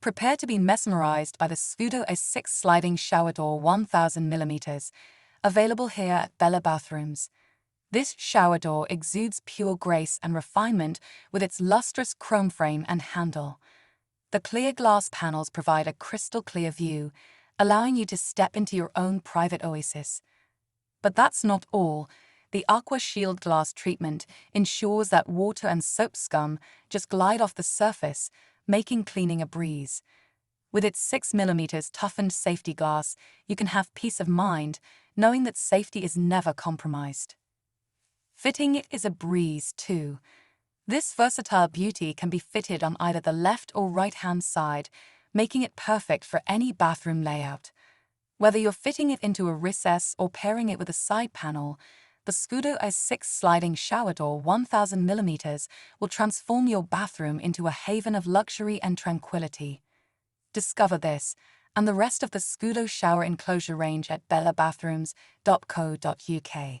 Prepare to be mesmerized by the Scudo A6 sliding shower door 1000mm, available here at Bella Bathrooms. This shower door exudes pure grace and refinement with its lustrous chrome frame and handle. The clear glass panels provide a crystal clear view, allowing you to step into your own private oasis. But that's not all. The Aqua Shield glass treatment ensures that water and soap scum just glide off the surface, making cleaning a breeze. With its 6mm toughened safety glass, you can have peace of mind, knowing that safety is never compromised. Fitting it is a breeze, too. This versatile beauty can be fitted on either the left or right-hand side, making it perfect for any bathroom layout. Whether you're fitting it into a recess or pairing it with a side panel, the Scudo A6 sliding shower door 1000mm will transform your bathroom into a haven of luxury and tranquility. Discover this and the rest of the Scudo shower enclosure range at bellabathrooms.co.uk.